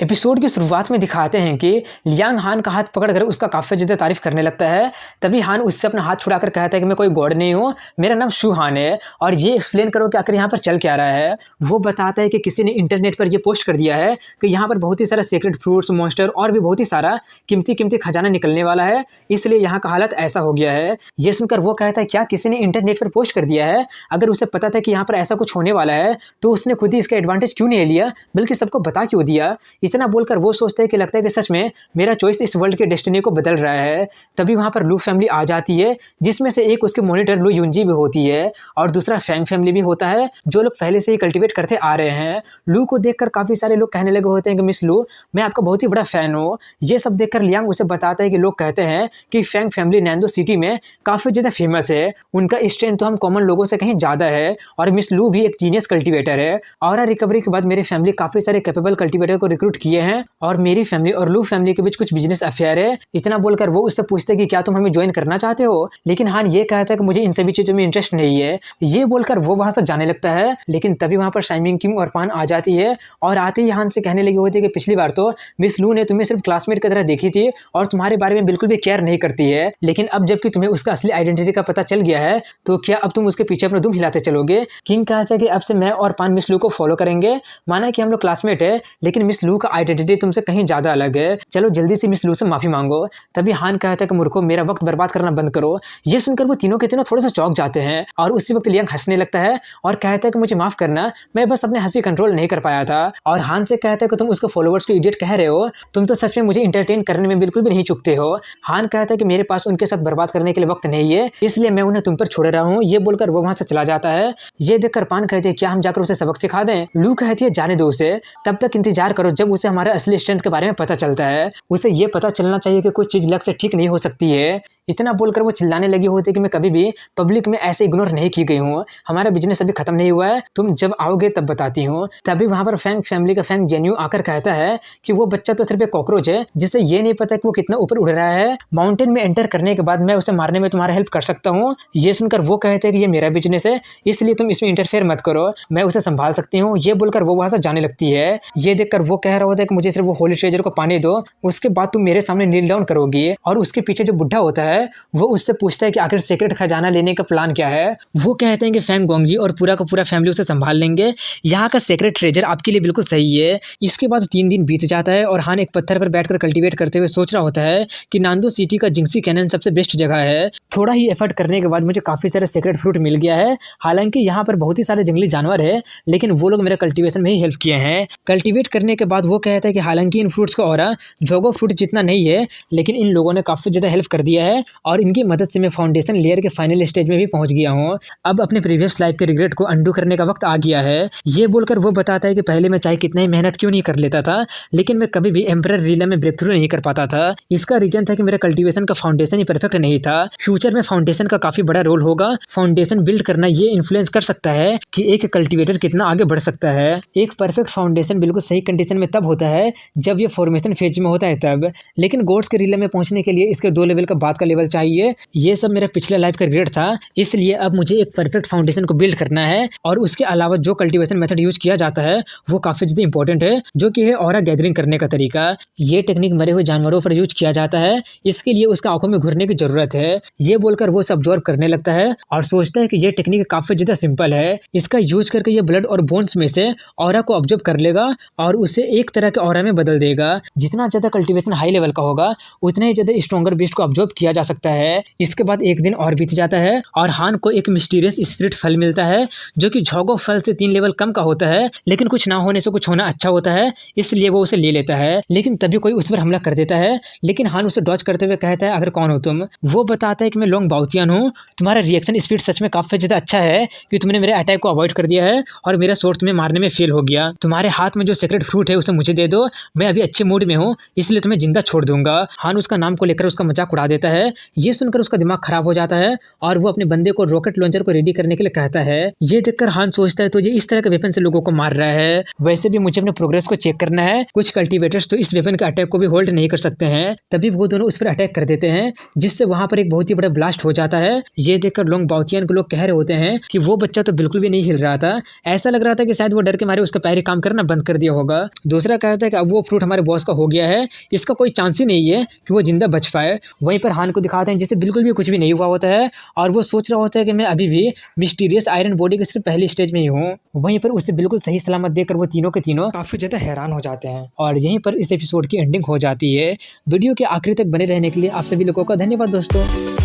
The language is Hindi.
एपिसोड की शुरुआत में दिखाते हैं कि लियांग हान का हाथ पकड़कर उसका काफ़ी ज़्यादा तारीफ करने लगता है। तभी हान उससे अपना हाथ छुड़ाकर कहता है कि मैं कोई गॉड नहीं हूँ, मेरा नाम शू हान है और ये एक्सप्लेन करो कि आखिर यहाँ पर चल क्या रहा है। वो बताता है कि किसी ने इंटरनेट पर ये पोस्ट कर दिया है कि यहाँ पर बहुत ही सारा सीक्रेट फ्रूट्स, मॉन्स्टर और भी बहुत ही सारा कीमती कीमती खजाना निकलने वाला है, इसलिए यहाँ का हालत ऐसा हो गया है। ये सुनकर वो कहता है क्या किसी ने इंटरनेट पर पोस्ट कर दिया है? अगर उसे पता था कि यहाँ पर ऐसा कुछ होने वाला है तो उसने खुद ही इसका एडवांटेज क्यों नहीं लिया, बल्कि सबको बता क्यों दिया। इतना बोलकर वो सोचते हैं कि लगता है कि सच में मेरा चॉइस इस वर्ल्ड के डेस्टिनी को बदल रहा है। तभी वहाँ पर लू फैमिली आ जाती है, जिसमें से एक उसके मॉनिटर लू युंजी भी होती है और दूसरा फैंग फैमिली भी होता है, जो लोग पहले से ही कल्टीवेट करते आ रहे हैं। लू को देखकर काफ़ी सारे लोग कहने लगे होते हैं कि मिस लू, मैं आपका बहुत ही बड़ा फ़ैन हूँ। ये सब देखकर लियांग उसे बताता है कि लोग कहते हैं कि फैंग फैमिली नैंडो सिटी में काफ़ी ज़्यादा फेमस है, उनका स्ट्रेंथ तो हम कॉमन लोगों से कहीं ज़्यादा है और मिस लू भी एक जीनियस कल्टीवेटर है। और रिकवरी के बाद मेरी फैमिली काफ़ी सारे कैपेबल कल्टीवेटर को रिक्रूट किए हैं और मेरी फैमिली और लू फैमिली के बीच कुछ बिजनेस अफेयर है। इतना बोलकर वो उससे पूछते हैं कि क्या तुम हमें ज्वाइन करना चाहते हो, लेकिन हान ये कहता है कि मुझे इन सभी चीज़ों में इंटरेस्ट नहीं है। ये बोलकर वो वहाँ से जाने लगता है, लेकिन तभी वहाँ पर शाइमिंग किंग और पान आ जाती है और आते ही हान से कहने लगी होती है कि पिछली बार तो मिस लू ने तुम्हें सिर्फ क्लासमेट की तरह देखी थी और तुम्हारे बारे में बिल्कुल भी केयर नहीं करती है, लेकिन अब जबकि तुम्हें उसका असली आइडेंटिटी का पता चल गया है तो क्या अब तुम उसके पीछे अपना दुम हिलाते चलोगे। किंग कहता है कि अब से मैं और पान मिस लू को फॉलो करेंगे, माना कि हम लोग क्लासमेट है लेकिन मिस लू का आइडेंटिटी तुमसे कहीं ज्यादा अलग है, चलो जल्दी से मिस लू से माफी मांगो। तभी हान कहता है कि मूर्खों, मेरा वक्त बर्बाद करना बंद करो। ये सुनकर वो तीनों के तीनों थोड़ा सा चौंक जाते हैं और उसी वक्त लियांग हंसने लगता है और कहता है कि मुझे माफ करना, मैं बस अपने हंसी कंट्रोल नहीं कर पाया था। और हान से कहता है कि तुम उसको फॉलोवर्स को इडियट कह रहे हो, तुम तो सच में मुझे इंटरटेन करने में बिल्कुल भी नहीं चुकते हो। हान कहता है कि मेरे पास उनके साथ बर्बाद करने के लिए वक्त नहीं है, इसलिए मैं उन्हें तुम पर छोड़ रहा हूँ। ये बोलकर वो वहां से चला जाता है। ये देखकर पान कहते हैं क्या हम जाकर उसे सबक सिखा दें? लू कहती है जाने दो उसे, तब तक इंतजार करो जब उसे हमारे असली स्ट्रेंथ के बारे में पता चलता है। उसे ये पता चलना चाहिए कि कुछ चीज लक से ठीक नहीं हो सकती है। इतना बोलकर वो चिल्लाने लगी होती है कि मैं कभी भी पब्लिक में ऐसे इग्नोर नहीं की गई हूँ, हमारा बिजनेस अभी खत्म नहीं हुआ है, तुम जब आओगे तब बताती हूँ। तभी वहां पर फैंग फैमिली का फैंग जेन्यू आकर कहता है कि वो बच्चा तो सिर्फ एक कॉकरोच है, जिसे ये नहीं पता कि वो कितना ऊपर उड़ रहा है। माउंटेन में एंटर करने के बाद मैं उसे मारने में तुम्हारा हेल्प कर सकता हूँ। ये सुनकर वो कहते हैं कि ये मेरा बिजनेस है, इसलिए तुम इसमें इंटरफेयर मत करो, मैं उसे संभाल सकती हूँ। ये बोलकर वो वहां से जाने लगती है। ये देखकर वो कह रहा होता है कि मुझे सिर्फ वो होली ट्रेजर को पाने दो, उसके बाद तुम मेरे सामने नील डाउन करोगी। और उसके पीछे जो बुढ़ा होता है वो उससे पूछता है कि आखिर सीक्रेट खजाना लेने का प्लान क्या है। वो कहते हैं कि फैंग गोंगजी और पूरा का पूरा फैमिली उसे संभाल लेंगे, यहाँ का सीक्रेट ट्रेजर आपके लिए बिल्कुल सही है। इसके बाद 3 दिन बीत जाता है और हान एक पत्थर पर बैठकर कल्टीवेट करते हुए सोच रहा होता है कि नांदो सिटी का जिंक्सी कैनन सबसे बेस्ट जगह है। थोड़ा ही एफर्ट करने के बाद मुझे काफी सारे सीक्रेट फ्रूट मिल गया है, हालांकि यहाँ पर बहुत ही सारे जंगली जानवर है, लेकिन वो लोग मेरे कल्टीवेशन में ही हेल्प किए हैं। कल्टीवेट करने के बाद वो कहता है कि हालांकि इन फ्रूट्स का ऑरा जोगो फ्रूट जितना नहीं है, लेकिन इन लोगों ने काफी ज्यादा हेल्प कर दिया है और इनकी मदद से मैं फाउंडेशन लेयर के फाइनल स्टेज में भी पहुंच गया हूँ। अब अपने प्रीवियस लाइफ के रिग्रेट को अंडू करने का वक्त आ गया है। ये बोलकर वो बताता है कि पहले मैं चाहे कितना ही मेहनत क्यों नहीं कर लेता था, लेकिन मैं कभी भी एम्परर रीला में ब्रेक थ्रू नहीं कर पाता था। इसका रीजन था कि मेरा कल्टीवेशन का फाउंडेशन ही परफेक्ट नहीं था। फ्यूचर में फाउंडेशन का काफी बड़ा रोल होगा। फाउंडेशन बिल्ड करना ये इन्फ्लुएंस कर सकता है कि एक कल्टीवेटर कितना आगे बढ़ सकता है। एक परफेक्ट फाउंडेशन बिल्कुल सही कंडीशन में तब होता है जब ये फॉर्मेशन फेज में होता है तब, लेकिन गोड्स के रीला में पहुंचने के लिए इसके 2 लेवल का बाद का लेवल चाहिए। ये सब मेरा पिछले लाइफ का रिग्रेट था, इसलिए अब मुझे एक परफेक्ट फाउंडेशन को बिल्ड करना है। और उसके अलावा जो कल्टीवेशन मेथड यूज किया जाता है वो काफी ज्यादा इंपॉर्टेंट है, जो कि है ऑरा गैदरिंग करने का तरीका। ये टेक्निक मरे हुए जानवरों पर यूज किया जाता है, इसके लिए उसका आंखों में घुरने की जरूरत है। ये बोलकर वो सब ऑब्जर्व करने लगता है और सोचता है कि ये टेक्निक काफी ज्यादा सिंपल है, इसका यूज करके ये ब्लड और बोन्स में से ऑरा को ऑब्जर्व कर लेगा और उसे एक तरह के ऑरा में बदल देगा। जितना ज्यादा कल्टीवेशन हाई लेवल का होगा उतना ही ज्यादा स्ट्रॉन्गर बीस्ट को ऑब्जर्व किया जा सकता है। इसके बाद एक दिन और बीत जाता है और हान को एक मिस्टीरियस स्पिरिट फल मिलता है, जो कि झोगो फल से 3 लेवल कम का होता है, लेकिन कुछ ना होने से कुछ होना अच्छा होता है, इसलिए वो उसे ले लेता है। लेकिन तभी कोई उस पर हमला कर देता है, लेकिन हान उसे डॉज करते हुए कहता है आखिर कौन हो तुम? वो बताता है कि मैं लोंग बाउतियान हूँ, तुम्हारा रिएक्शन स्पीड सच में काफी ज्यादा अच्छा है कि तुमने मेरे अटैक को अवॉइड कर दिया है और मेरा सोर्स तुम्हें मारने में फेल हो गया। तुम्हारे हाथ में जो सीक्रेट फ्रूट है उसे मुझे दे दो, मैं अभी अच्छे मूड में हूँ, इसलिए तुम्हें जिंदा छोड़ दूंगा। हान उसका नाम को लेकर उसका मजाक उड़ा देता है ये सुनकर उसका दिमाग खराब हो जाता है और वो अपने बंदे को रॉकेट लॉन्चर को रेडी करने के लिए कहता है। ये देखकर हान सोचता है तो ये इस तरह के वेपन से लोगों को मार रहा है, वैसे भी मुझे अपने प्रोग्रेस को चेक करना है। कुछ कल्टीवेटर्स तो इस वेपन के अटैक को भी होल्ड नहीं कर सकते हैं। तभी वो दोनों उस पर अटैक कर देते हैं, जिससे वहां पर एक बहुत ही बड़ा ब्लास्ट हो जाता है। ये देखकर लोंग बाओतियान के लोग कह रहे होते हैं कि वो बच्चा तो बिल्कुल भी नहीं हिल रहा था, ऐसा लग रहा था कि शायद वो डर के मारे उसका पैर काम करना बंद कर दिया होगा। दूसरा कहता है कि अब वो फ्रूट हमारे बॉस का हो गया है, इसका कोई चांस ही नहीं है कि वो जिंदा बच पाए। वहीं पर हान को दिखाते हैं जिससे बिल्कुल भी कुछ भी नहीं हुआ होता है और वो सोच रहा होता है कि मैं अभी भी मिस्टीरियस आयरन बॉडी के सिर्फ पहली स्टेज में ही हूँ। वहीं पर उसे बिल्कुल सही सलामत देखकर वो तीनों के तीनों काफी ज्यादा हैरान हो जाते हैं और यहीं पर इस एपिसोड की एंडिंग हो जाती है। वीडियो के आखिरी तक बने रहने के लिए आप सभी लोगों का धन्यवाद दोस्तों।